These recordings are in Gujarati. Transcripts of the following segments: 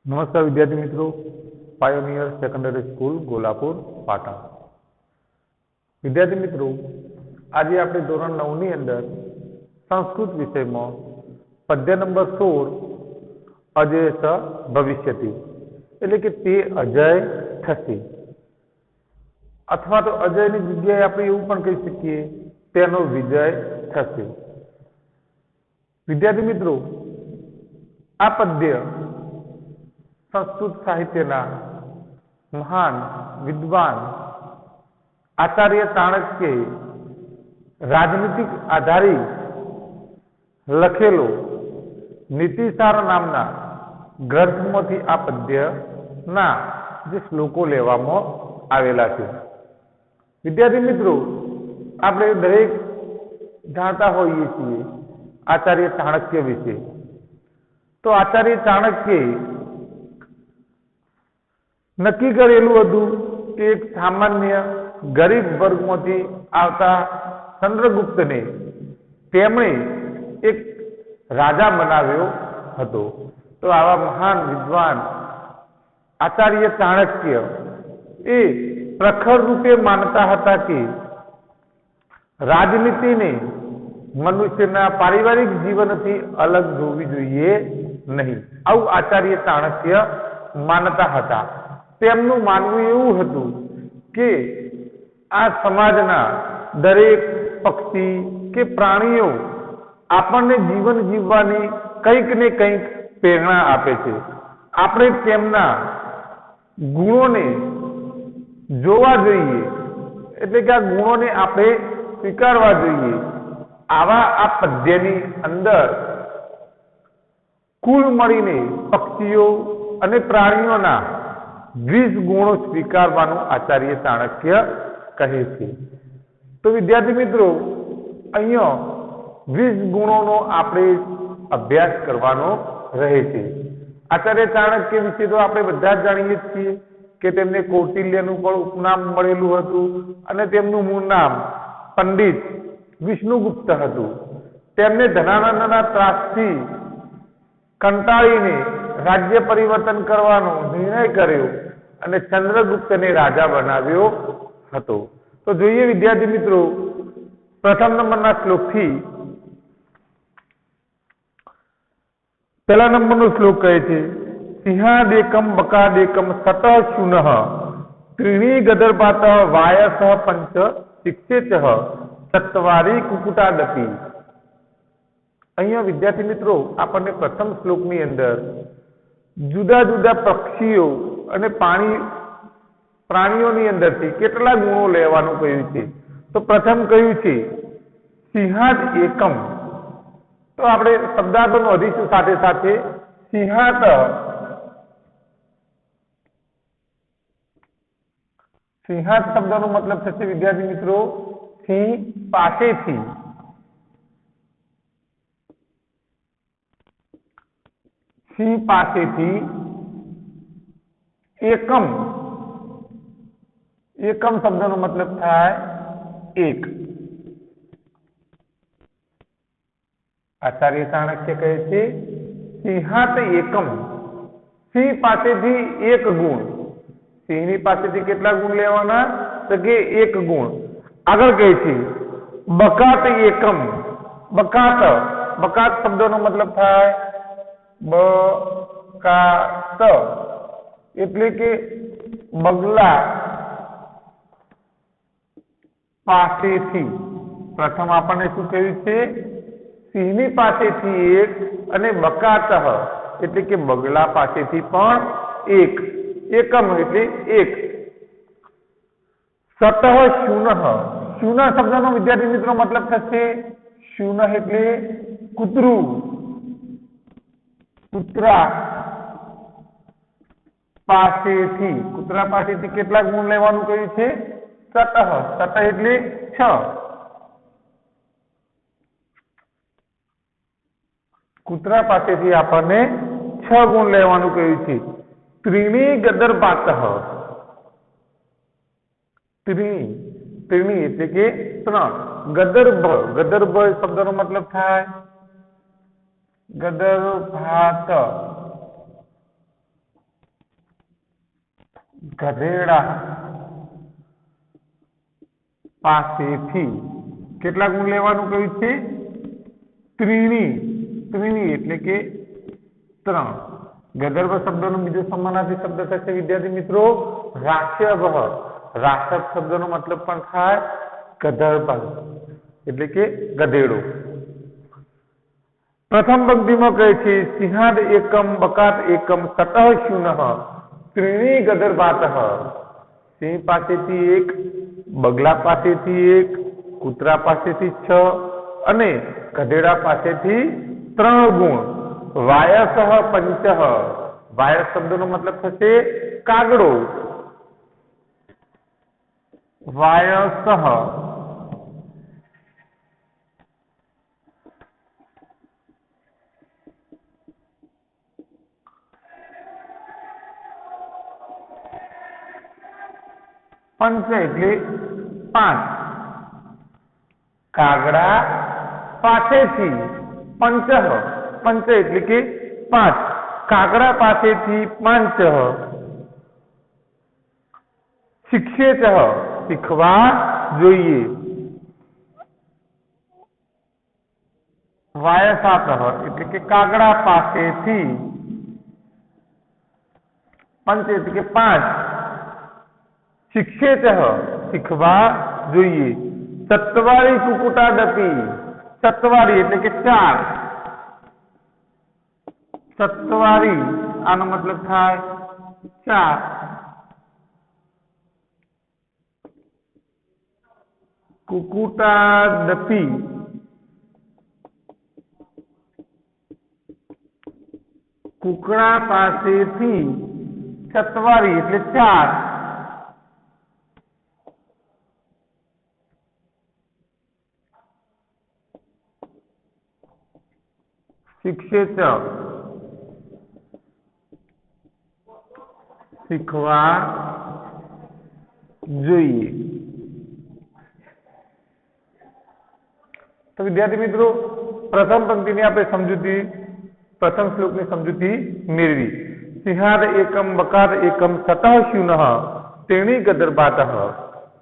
નમસ્કાર વિદ્યાર્થી મિત્રો, pioneer secondary school Golapur Patan. વિદ્યાર્થી મિત્રો, આજે આપણે ધોરણ 9 ની અંદર સંસ્કૃત વિષયમાં પદ્ય નંબર 16 અજય સ ભવિષ્યતિ એટલે કે તે અજય થશે, અથવા તો અજયની જગ્યાએ આપણે એવું પણ કહી શકીએ તેનો વિજય થશે। વિદ્યાર્થી મિત્રો, આ પદ્ય संस्कृत साहित्यना महान विद्वान आचार्य चाणक्य राजनीतिक आधारित लखेलो नीतिसार नामना ग्रंथमांथी आ पद्यना जे श्लोको लेवामां आवेला छे। विद्यार्थी मित्रों, आपणे दरेक जाणता होईए छीए आचार्य चाणक्य विषे। तो आचार्य चाणक्य नक्की करेलुं हतुं के एक सामान्य गरीब वर्गमांथी आवता चंद्रगुप्तने तेमणे एक राजा बनाव्यो हतो। तो आवा महान विद्वान आचार्य चाणक्य ए प्रखर रूपे मानता हता कि राजनीति ने मनुष्यना पारिवारिक जीवनथी अलग जोवी जोईए नहीं, आवुं आचार्य चाणक्य मानता हता। તેમનું માનવું એવું હતું કે આ સમાજના દરેક પક્ષી કે પ્રાણીઓ આપણને જીવન જીવવાની કંઈક ને કંઈક પ્રેરણા આપે છે। આપણે તેમના ગુણોને જોવા જોઈએ, એટલે કે આ ગુણોને આપણે સ્વીકારવા જોઈએ। આવા આ પદ્યની અંદર કુલ મળીને પક્ષીઓ અને પ્રાણીઓના 20 गुणों स्वीकारवानुं आचार्य चाणक्य कहे छे। तो विद्यार्थी मित्रों, अहींया 20 गुणों आपणे अभ्यास करवानो रहे छे। आचार्य चाणक्य विषे तो आपणे बधा ज जाणीए छीए के तेमने कौटिल्यनुं पण उपनाम मळेलुं हतुं अने तेमनुं मूळ नाम पंडित विष्णुगुप्त हतुं। तेमणे धनानंदना त्रासथी कंटाळीने राज्य परिवर्तन करवानो निर्णय कर्यो અને ચંદ્રગુપ્તને રાજા બનાવ્યો હતો। તો જોઈએ વિદ્યાર્થી મિત્રો, પ્રથમ નંબરના શ્લોકથી પહેલા નંબરનો શ્લોક કહે છે, સિંહાદેકમ બકાદેકમ સતઃ શુનઃ ત્રીણી ગદર્પાતઃ વાયસઃ પંચ શિક્ષેચઃ ચત્વારી કુકુટાદપી। અહીંયા વિદ્યાર્થી મિત્રો, આપણને પ્રથમ શ્લોકની અંદર જુદા જુદા પક્ષીઓ અને પ્રાણીઓની અંદરથી કેટલા ગુણો લેવાનું કહ્યું છે। તો પ્રથમ કહ્યું છે સિંહાદ એકમ। તો આપણે શબ્દાર્થ નોંધીશું સાથે સાથે। સિંહાત સિંહાત શબ્દનો મતલબ થશે વિદ્યાર્થી મિત્રો સિંહ પાસેથી। સિંહ પાસેથી एकम, एकम शब्दनो मतलब थाय एक। आचार्य चाणक्य कहे छे सिंहात एकम, सिंह पासेथी एक गुण। सिंहनी पासेथी केटला गुण लेवाना? तो के एक गुण। आगळ कहे छे बकात एकम। बकात, बकात शब्दनो मतलब थाय बकात એટલે કે બગલા પાસેથી। પ્રથમ આપણને શું કહ્યું છે? સિંહની પાસેથી એક અને બકાતઃ એટલે કે બગલા પાસેથી પણ એક। એકમ એટલે એક। સતઃ શુનઃ, શુનઃ શબ્દનો વિદ્યાર્થી મિત્રો મતલબ થશે શુનઃ એટલે કૂતરું, કૂતરા પાસેથી, કૂતરા પાસેથી કેટલા ગુણ લેવાનું કહ્યું છે? સતઃ, સતઃ એટલે 6। કૂતરા પાસેથી આપણને 6 ગુણ લેવાનું કહ્યું છે। ત્રીણી ગદર્પાતઃ, ત્રીણી, ત્રીણી એટલે કે 3। ગદર્ભ, ગદર્ભ શબ્દનો મતલબ થાય ગદર્ભાત, ગધેડા પાસેથી કેટલા ગુણ લેવાનું કહ્યું છે? ત્રીણી. ત્રીણી એટલે કે 3. ગંધર્વ શબ્દનો બીજો સમાનાર્થી શબ્દ થશે વિદ્યાર્થી મિત્રો રાષ્યભ. રાષ્યભ શબ્દનો મતલબ પણ થાય ગંધર્વ એટલે કે ગધેડો. પ્રથમ પંક્તિમાં કહે છે સિંહાદ એકમ બકાત એકમ સતઃ શૂનઃ ત્રીણી ગદર્ભાતઃ. સિંહ પાસેથી 1, બગલા પાસેથી 1, કૂતરા પાસેથી 6 અને ગધેડા પાસેથી 3 ગુણ. વાયસઃ પંચઃ. વાયસ શબ્દનો મતલબ થશે કાગડો. વાયસઃ પંચ એટલે 5. કાગડા પાસેથી પંચ. પંચ એટલે કે 5. કાગડા પાસેથી 5. શિક્ષેત શીખવા જોઈએ. વાયસાત એટલે કે કાગડા પાસેથી. પંચ એટલે કે 5. શિક્ષેત શીખવા જોઈએ. ચત્વારી કુકુટાદપી. ચત્વારી એટલે કે 4. ચત્વારી આનો મતલબ થાય 4. કુકુટાદપી કુકડા પાસેથી ચત્વારી એટલે 4. શિક્ષેત શીખવા જોઈએ. તો વિદ્યાર્થી મિત્રો પ્રથમ પંક્તિની આપણે સમજૂતી પ્રથમ શ્લોકની સમજૂતી મેળવી. સિંહાદ એકમ બકાદ એકમ સતઃ શૂનઃ ત્રીણી ગદર્ભાતઃ.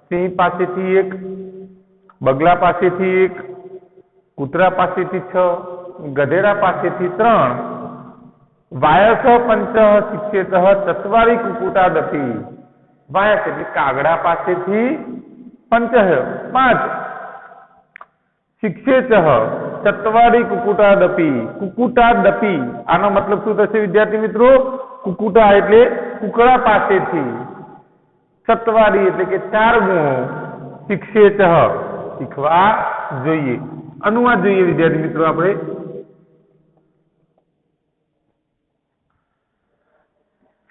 સિંહ પાસેથી 1, બગલા પાસેથી 1, કૂતરા પાસેથી 6, ગધેડા પાસેથી 3. વાયસ પંચ શિક્ષેત ચત્વારી કુકુટાદપી. વાયસ એટલે કાગડા પાસેથી 5. શિક્ષેત ચત્વારી કુકુટાદપી. કુકુટાદપી આનો મતલબ શું થશે વિદ્યાર્થી મિત્રો? કુકુટા એટલે કુકડા પાસેથી. ચત્વારી એટલે કે 4 ગુણો. શિક્ષેત શીખવા જોઈએ. અનુવાદ જોઈએ વિદ્યાર્થી મિત્રો આપણે.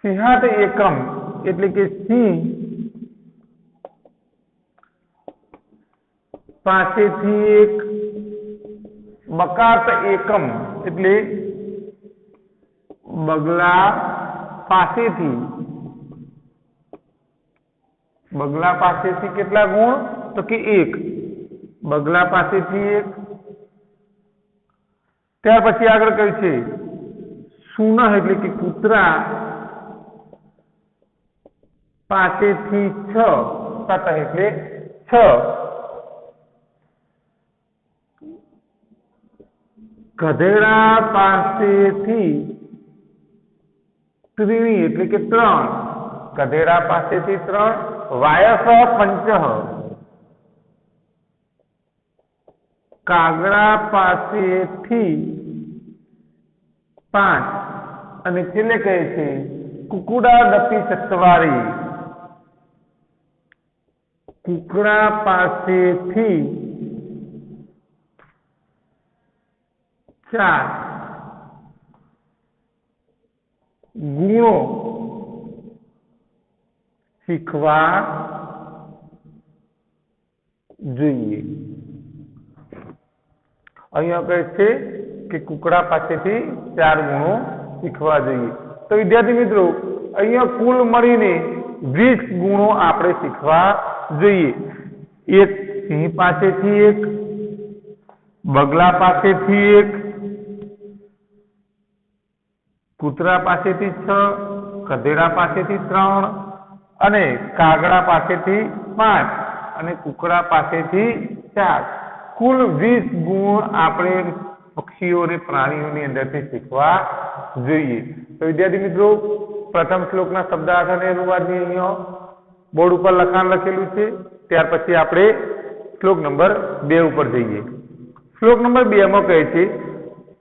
સિંહાત એકમ એટલે કે સિંહ પાસેથી 1, બકાત એકમ એટલે બગલા પાસેથી. બગલા પાસેથી કેટલા ગુણ? તો કે 1. બગલા પાસેથી 1. ત્યાર પછી આગળ કહ્યું છે શૂનઃ એટલે કે કૂતરા પાસેથી 6. સતઃ એટલે 6. ગધેડા પાસેથી ત્રીણી એટલે કે 3. ગધેડા પાસેથી 3. વાયસ પંચ. કાગડા પાસેથી 5. અને છેલ્લે કહે છે કુકુટાદપી ચત્વારી. કુકડા પાસેથી 4 ગુણો શીખવા જોઈએ. અહીંયા કહે છે કે કુકડા પાસેથી 4 ગુણો શીખવા જોઈએ. તો વિદ્યાર્થી મિત્રો અહીંયા કુલ મળીને 20 ગુણો આપણે શીખવા જોઈએ. એક સિંહ પાસેથી 1, બગલા પાસેથી 1, કૂતરા પાસેથી 6, ગધેડા પાસેથી 3, અને કાગડા પાસેથી 5 અને કુકડા પાસેથી 4. કુલ 20 ગુણ આપણે પક્ષીઓ અને પ્રાણીઓની અંદરથી શીખવા જોઈએ. તો વિદ્યાર્થી મિત્રો, પ્રથમ શ્લોકના શબ્દાર્થ અને અનુવાદની અહીંયા બોર્ડ ઉપર લખાણ લખેલું છે. ત્યાર પછી આપણે શ્લોક નંબર 2 ઉપર જઈએ. શ્લોક નંબર 2 માં કહે છે,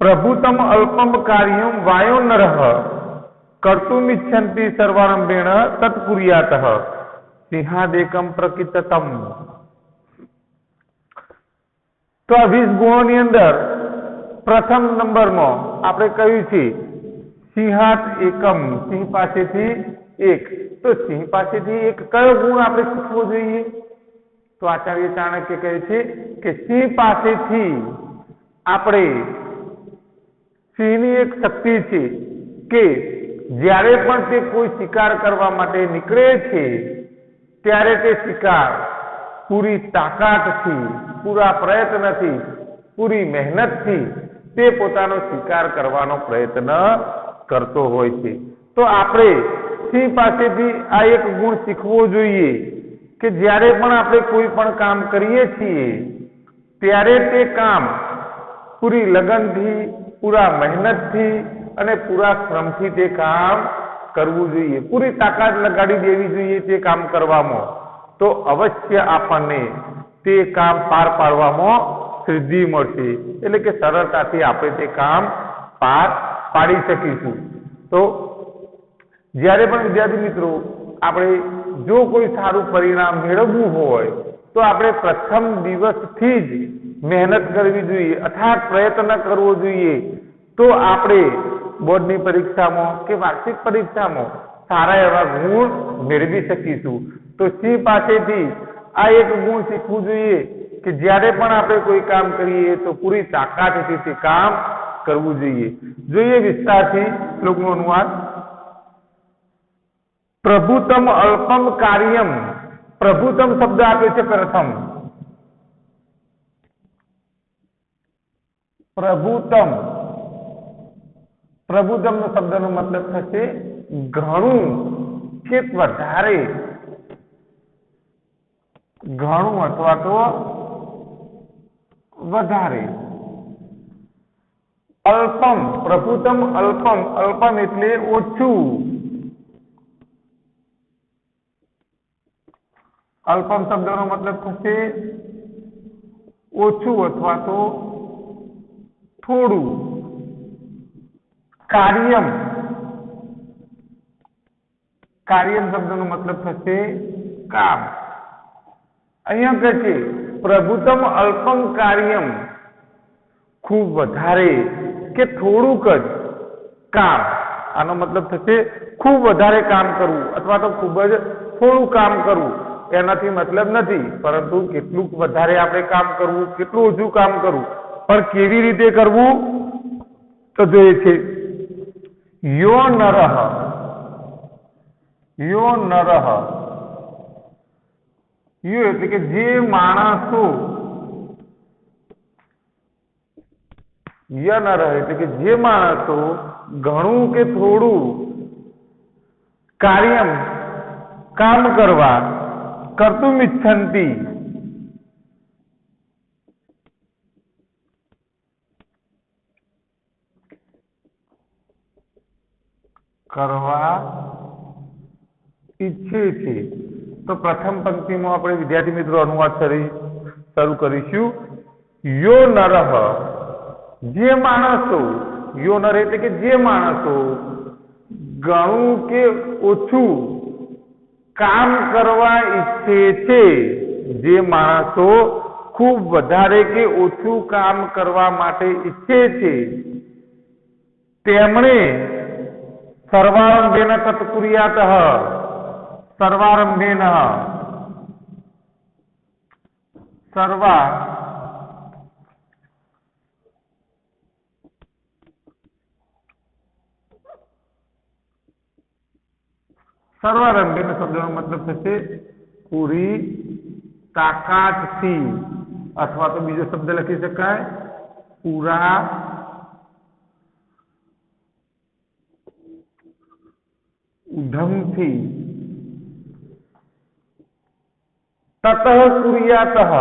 પ્રભુતમ અલ્પમ કાર્યમ વાયો નરઃ કર્તુમિચ્છન્તિ સર્વારંભેણ તત્કુર્યાતઃ સિંહાદેકમ પ્રકિતતમ. તો આ 20 ગુણોની અંદર પ્રથમ નંબરમાં આપણે કહ્યું છે સિંહાત એકમ, સિંહ પાસેથી 1. તો સિંહ પાસેથી 1 કયો ગુણ આપણે શીખવો જોઈએ? તો આચાર્ય ચાણક્ય કહે છે કે સિંહ પાસેથી આપણે, સિંહની એક શક્તિ છે કે જ્યારે પણ તે કોઈ શિકાર કરવા માટે નીકળે છે ત્યારે તે શિકાર પૂરી તાકાતથી, પૂરા પ્રયત્નથી, પૂરી મહેનતથી તે પોતાનો શિકાર કરવાનો પ્રયત્ન કરતો હોય છે. તો આપણે સિંહ પાસેથી આ એક ગુણ શીખવો જોઈએ કે જ્યારે પણ આપણે કોઈ પણ કામ કરીએ છીએ ત્યારે તે કામ પૂરી લગનથી, પૂરા મહેનતથી અને પૂરા શ્રમથી તે કામ કરવું જોઈએ. પૂરી તાકાત લગાડી દેવી જોઈએ તે કામ કરવામાં. તો અવશ્ય આપણને તે કામ પાર પાડવામાં સિદ્ધિ મળશે. એટલે કે સરળતાથી આપણે તે કામ પાર પાડી શકીશું. તો જ્યારે પણ વિદ્યાર્થી મિત્રો આપણે જો કોઈ સારું પરિણામ મેળવવું હોય તો આપણે પ્રથમ દિવસથી જ મહેનત કરવી જોઈએ, અથાગ પ્રયત્ન કરવો જોઈએ. તો આપણે બોર્ડની પરીક્ષામાં કે વાર્ષિક પરીક્ષામાં સારા એવા ગુણ મેળવી શકીશું. તો સિંહ પાસેથી આ એક ગુણ શીખવું જોઈએ કે જ્યારે પણ આપણે કોઈ કામ કરીએ તો પૂરી તાકાતથી તે કામ કરવું જોઈએ. જોઈએ વિસ્તારથી શ્લોકનો અનુવાદ. પ્રભુતમ અલ્પમ કાર્યમ. પ્રભુતમ શબ્દ આપે છે પ્રથમ. પ્રભુતમ, પ્રભુતમ શબ્દનો મતલબ થશે ઘણું કે વધારે, ઘણું અથવા તો વધારે. અલ્પમ, પ્રભુતમ અલ્પમ, અલ્પમ એટલે ઓછું. અલ્પમ શબ્દનો મતલબ થશે ઓછું અથવા તો થોડું. કાર્યમ, કાર્યમ શબ્દનો મતલબ થશે કામ. અહીંયા કહે છે પ્રભુતમ અલ્પમ કાર્યમ, ખૂબ વધારે કે થોડુંક જ કામ. આનો મતલબ થશે ખૂબ વધારે કામ કરવું અથવા તો ખૂબ જ થોડું કામ કરવું. એનાથી મતલબ નથી, પરંતુ કેટલું વધારે આપણે કામ કરવું, કેટલું ઓછું કામ કરવું, પણ કેવી રીતે કરવું તો જોઈએ છે. યો નરઃ, યો નરઃ, યો એટલે કે જે માણસો, ય નરઃ એટલે કે જે માણસો ઘણું કે થોડું કાર્યમ કામ કરવા, કર્તુમ ઇચ્છન્તિ કરવા ઈચ્છે છે. તો પ્રથમ પંક્તિમાં આપણે વિદ્યાર્થી મિત્રો અનુવાદ શરૂ કરીશું. યો નરઃ, જે માણસો, યો નર એટલે કે જે માણસો ઘણું કે ઓછું કામ કરવા ઈચ્છે છે, જે માણસો ખૂબ વધારે કે ઓછું કામ કરવા માટે ઈચ્છે છે તેમણે સર્વારંભેન તત્કુર્યાતઃ, સર્વારંભેન, સર્વારંભેન શબ્દનો મતલબ થશે પૂરી તાકાતથી, અથવા તો બીજો શબ્દ લખી શકાય પૂરા ઉધમથી. ततः कुर्यातः,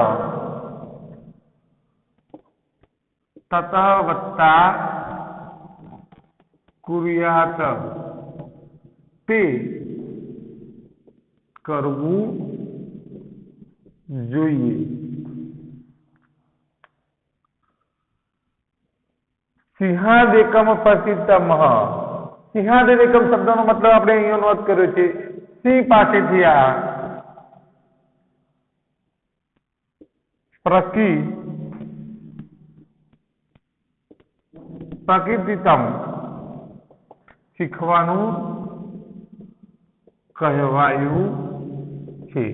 ततः वत्ता कुर्यात ते करवू જોઈએ। સિંહાદેકમ પતિતમ, સિંહાદેકમ શબ્દનો મતલબ આપણે અહીંયા નોંધ કર્યો છે સિંહ પાસેથી આ પ્રકિતિતમ શીખવાનું કહેવાયું છે।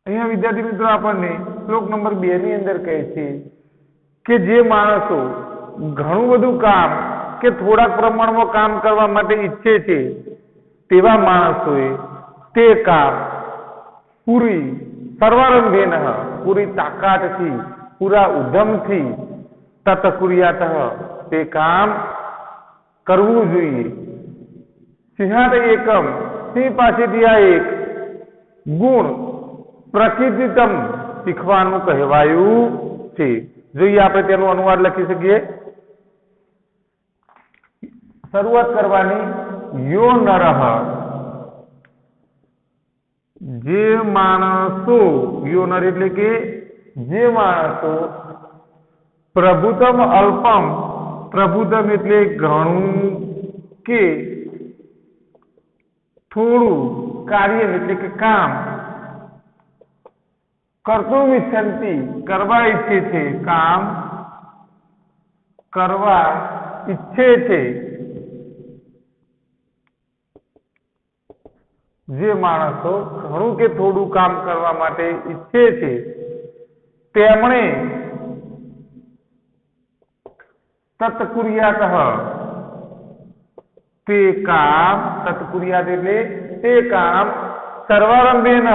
અહીંયા વિદ્યાર્થી મિત્રો આપણને શ્લોક નંબર 2 ની અંદર કહે છે કે જે માણસો ઘણું બધું કામ કે થોડાક પ્રમાણમાં કામ કરવા માટે ઈચ્છે છે તેવા માણસોએ તે કામ પૂરી સર્વારંભેન પૂરી તાકાતથી પૂરા ઉદ્યમથી તત કુર્યાત તે કામ કરવું જોઈએ। સિંહાદ એકમ, સિંહ પાસેથી આ એક ગુણ પ્રકિતિતમ શીખવાનું કહેવાયું છે। જોઈએ આપણે તેનો અનુવાદ લખી શકીએ। શરૂઆત કરવાની, યો નરહ, જે માણસો, યો નર એટલે કે જે માણસો, પ્રભુતમ અલ્પમ, પ્રભુતમ એટલે ઘણું કે થોડું, કાર્ય એટલે કે કામ, કર્તુમ ઇચ્છન્તિ કરવા ઈચ્છે છે, કામ કરવા ઈચ્છે છે, જે માણસો ઘણું કે થોડું કામ કરવા માટે ઈચ્છે છે તેમણે તત્કુર્યાત તે કામ, તત્કુર્યાત એટલે તે કામ સર્વારંભેન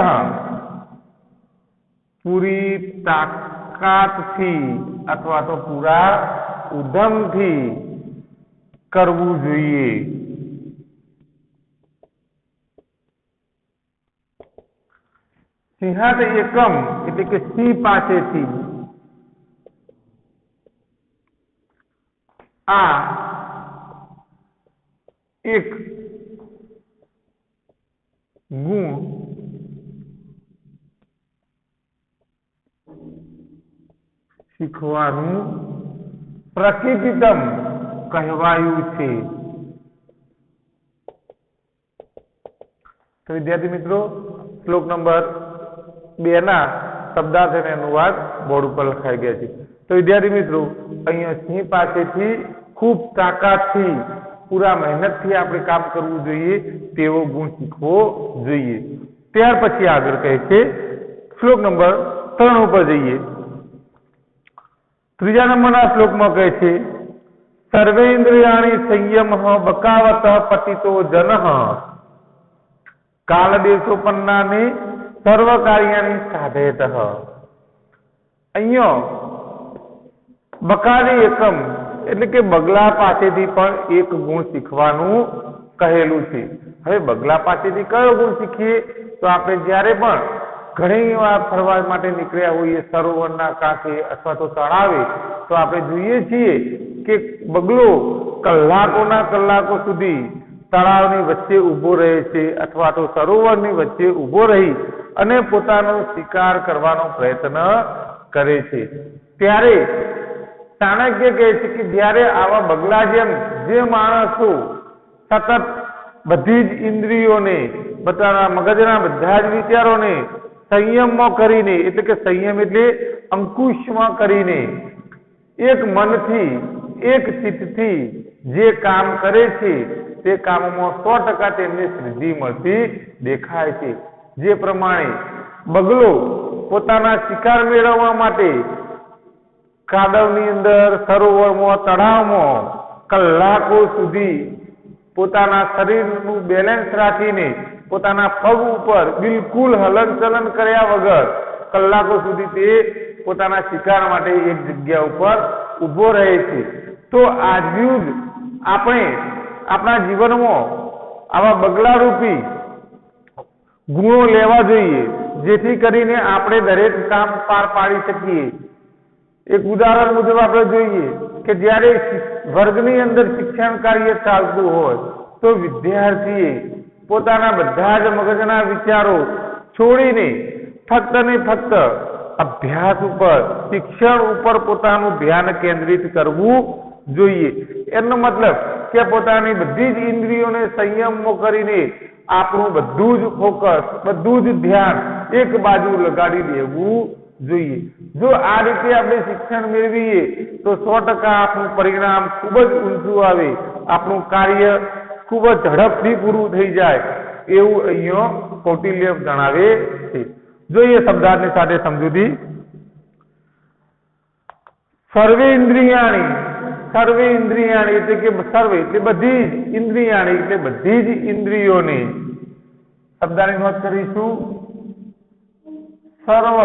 પૂરી તાકાતથી અથવા તો પૂરા ઉદ્યમથી કરવું જોઈએ। સિંહાદ એકમ એટલે કે સિંહ પાસેથી આ એક ગુણ શીખવાનું પ્રકિતિતમ કહેવાયું છે। તો વિદ્યાર્થી મિત્રો શ્લોક નંબર 2 ના શબ્દાર્થ અને અનુવાદ બોર્ડ ઉપર લખાઈ ગયા છે। તો વિદ્યાર્થી મિત્રો અહીંયા સિંહ પાસેથી ખૂબ તાકાતથી પૂરા મહેનતથી આપણે કામ કરવું જોઈએ તેવો ગુણ શીખવો જોઈએ। ત્યાર પછી આગળ કહે છે શ્લોક નંબર 3 ઉપર જઈએ। ત્રીજા નંબરના શ્લોકમાં કહે છે સર્વેન્દ્રિયાણિ સંયમ બકાવત પતિતો જનઃ કાલદેશોપન્નાને સર્વ કાર્યાની સાધયત। અહીંયા બકાની એકમ એટલે કે બગલા પાસેથી પણ એક ગુણ શીખવાનું કહેલું છે। હવે બગલા પાસેથી કયો ગુણ શીખીએ? તો આપણે જ્યારે પણ ઘણી વાર ફરવા માટે નીકળ્યા હોઈએ સરોવરના કાંઠે અથવા તો તળાવે તો આપણે જોઈએ છીએ કે બગલો કલાકોના કલાકો સુધી તળાવની વચ્ચે ઊભો રહે છે અથવા તો સરોવરની વચ્ચે ઊભો રહી અને પોતાનો શિકાર કરવાનો પ્રયત્ન કરે છે। ત્યારે ચાણક્ય કહે છે કે જ્યારે આવા બગલા જેમ જે માણસો સતત બધી જ ઇન્દ્રિયોને પોતાના મગજના બધા જ વિચારોને સંયમમાં કરીને, એટલે કે સંયમ એટલે અંકુશમાં કરીને એક મનથી એક ચિત્તથી જે કામ કરે છે તે કામમાં 100% તેમને સિદ્ધિ મળતી દેખાય છે। જે પ્રમાણે બગલો પોતાના શિકાર મેળવવા માટે કાદવની અંદર, સરોવરમાં, તળાવમાં કલાકો સુધી પોતાના શરીરનું બેલેન્સ રાખીને પોતાના પગ ઉપર બિલકુલ હલનચલન કર્યા વગર કલાકો સુધી તે પોતાના શિકાર માટે એક જગ્યા ઉપર ઊભો રહે છે. તો આજનું જ આપણે આપણા જીવનમાં આવા બગલારૂપી ગુણો લેવા જોઈએ, જેથી કરીને આપણે દરેક કામ પાર પાડી શકીએ. એક ઉદાહરણ મુજબ આપણે જોઈએ કે જ્યારે વર્ગની અંદર શિક્ષણ કાર્ય ચાલતું હોય તો વિદ્યાર્થીએ પોતાના બધા જ મગજના વિચારો છોડીને ફક્ત ને ફક્ત અભ્યાસ ઉપર, શિક્ષણ ઉપર પોતાનું ધ્યાન કેન્દ્રિત કરવું જોઈએ. એનો મતલબ કે પોતાની બધી જ ઇન્દ્રિયોને સંયમમાં કરીને આપણું બધું જ ફોકસ, બધું જ ધ્યાન એક બાજુ લગાડી દેવું જોઈએ. જો આ રીતે આપણે શિક્ષણ મેળવીએ તો 100% આપણું પરિણામ ખૂબ જ ઊંચું આવે, આપણું કાર્ય ખૂબ જ ઝડપથી પૂરું થઈ જાય એવું અહીંયા કૌટિલ્ય જણાવે છે. જોઈએ શબ્દાર્થની સાથે સમજૂતી. સર્વે ઇન્દ્રિયાણી, સર્વે ઇન્દ્રિયાણી એટલે કે સર્વે એટલે બધી જ, ઇન્દ્રિયાણી એટલે બધી જ ઇન્દ્રિયોને. શબ્દાની નોંધ કરીશું. સર્વ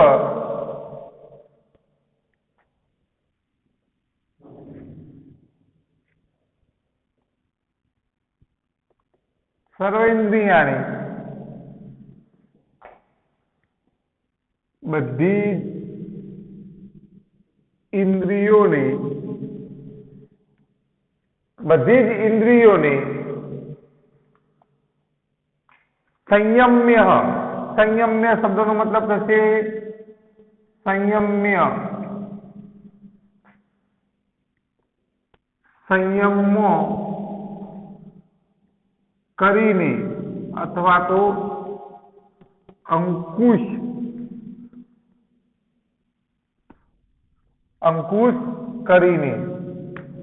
સર્વેન્દ્રિયાણી બધી જ ઇન્દ્રિયોને સંયમ્ય, સંયમ્ય શબ્દનો મતલબ થશે સંયમ્ય, સંયમમાં કરીને અથવા તો અંકુશ કરીને,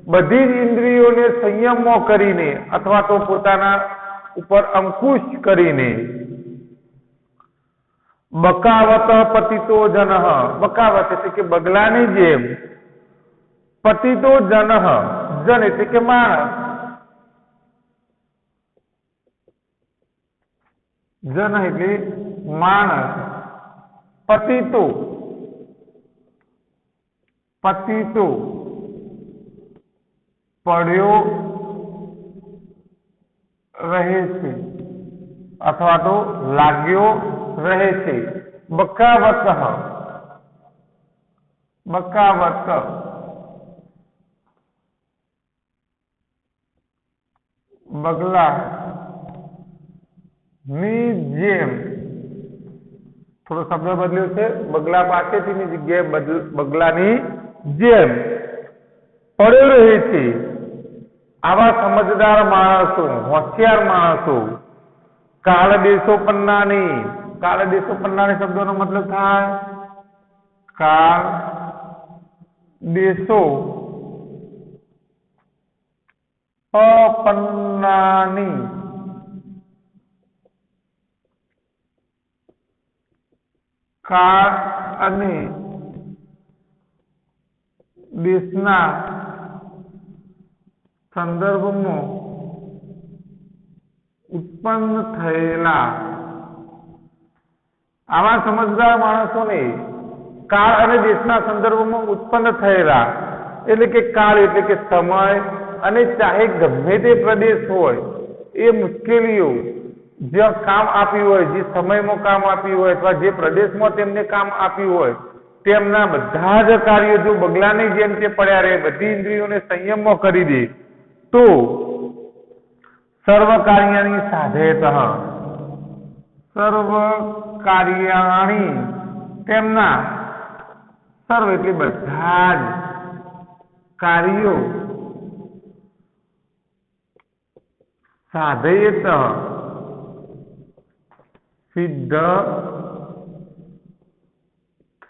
બધી જ ઇન્દ્રિયોને સંયમમાં કરીને અથવા તો પોતાના ઉપર અંકુશ કરીને. બકાવત પતિતો જનઃ, બકાવત એટલે કે બગલાની જેમ, પતિતો જનઃ, જન એટલે કે માણસ, જન એટલે માણસ, પતિતો, પતિતો પડ્યો રહે છે અથવા તો લાગ્યો રહે છે. બકાવત, બકાવત બગલા ની જેમ, થોડો શબ્દ બદલ્યો છે, બગલા પાસેથીની જગ્યાએ બગલાની જેમ પડ્યો રહે છે. આવા સમજદાર માણસો, હોશિયાર માણસો, કાળ દેશોપન્નાની, કાળ દેશોપન્નાની શબ્દોનો મતલબ થાય કાળ દેશો અપન્નાની, કાળ અને દેશના સંદર્ભમાં ઉત્પન્ન થયેલા આવા સમજદાર માણસોને કાળ અને દેશના સંદર્ભમાં ઉત્પન્ન થયેલા, એટલે કે કાળ એટલે કે સમય, અને ચાહે ગમે તે પ્રદેશ હોય એ મુશ્કેલીઓ જ્યાં કામ આપ્યું હોય, જે સમયમાં કામ આપ્યું હોય અથવા જે પ્રદેશમાં તેમને કામ આપ્યું હોય, તેમના બધા જ કાર્યો જો બગલાની જેમ તે પડ્યા રહે, બધી ઇન્દ્રિયોને સંયમમાં કરી દે તો સર્વ કાર્યાણી સાધેત, સર્વ કાર્યાણી તેમના, સર્વ એટલે બધા જ કાર્યો, સાધયેત સિદ્ધ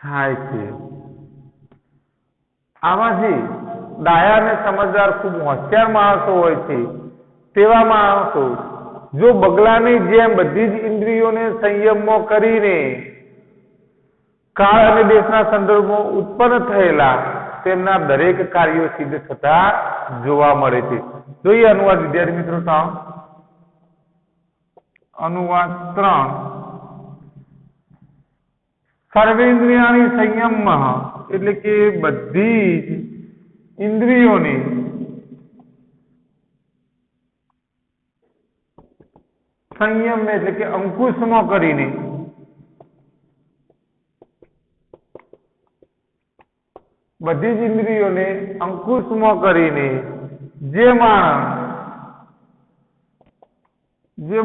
થાય છે. આવા જે ડાયા અને સમજદાર ખૂબ હોશિયાર માણસો હોય છે તેવા માણસો જો બગલાની જેમ બધી જ ઇન્દ્રિયોને સંયમમાં કરીને કાળ અને દેશના સંદર્ભમાં ઉત્પન્ન થયેલા તેમના દરેક કાર્યો સિદ્ધ થતા જોવા મળે છે. જોઈએ અનુવાદ વિદ્યાર્થી મિત્રો. અનુવાદ 3. સર્વેન્દ્રિયાણી સંયમ એટલે કે બધી જ ઇન્દ્રિયોને સંયમ એટલે કે અંકુશમાં કરીને બધી જ ઇન્દ્રિયોને અંકુશમાં કરીને જે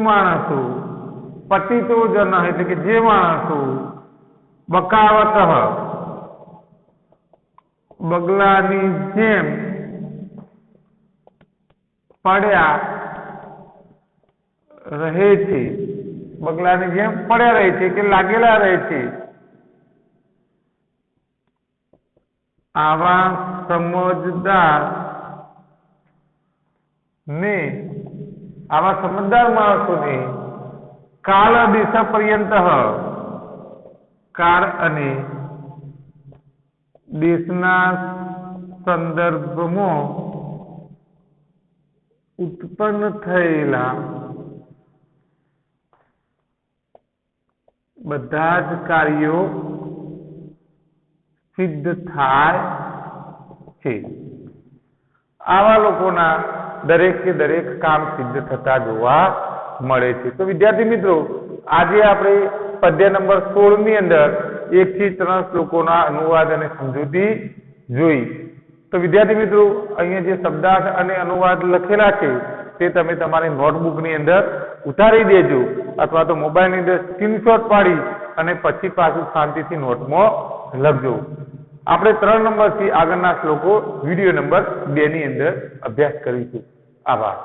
માણસો પતિતો જન એટલે કે જે માણસો બકાવત બગલાની જેમ પડ્યા રહે છે, બગલાની જેમ પડ્યા રહે છે કે લાગેલા રહે છે, આવા સમજદાર માણસોને કાળ દિશા પર્યંત કાળ અને દેશના સંદર્ભમાં ઉત્પન્ન થયેલા બધા જ કાર્યો સિદ્ધ થાય છે. આવા લોકોના દરેકે દરેક કામ સિદ્ધ થતા જોવા મળે છે. તો વિદ્યાર્થી મિત્રો, આજે આપણે પદ્ય નંબર 16 ની અંદર 1 થી 3 શ્લોકોના અનુવાદ અને સમજૂતી જોઈ. તો વિદ્યાર્થી મિત્રો, અહીંયા જે શબ્દાર્થ અને અનુવાદ લખેલા છે તે તમે તમારી નોટબુકની અંદર ઉતારી દેજો અથવા તો મોબાઈલની અંદર સ્ક્રીનશોટ પાડી અને પછી પાછું શાંતિથી નોટમાં લખજો. આપણે 3 નંબરથી આગળના શ્લોકો વિડીયો નંબર 2 ની અંદર અભ્યાસ કરીશું. આભાર.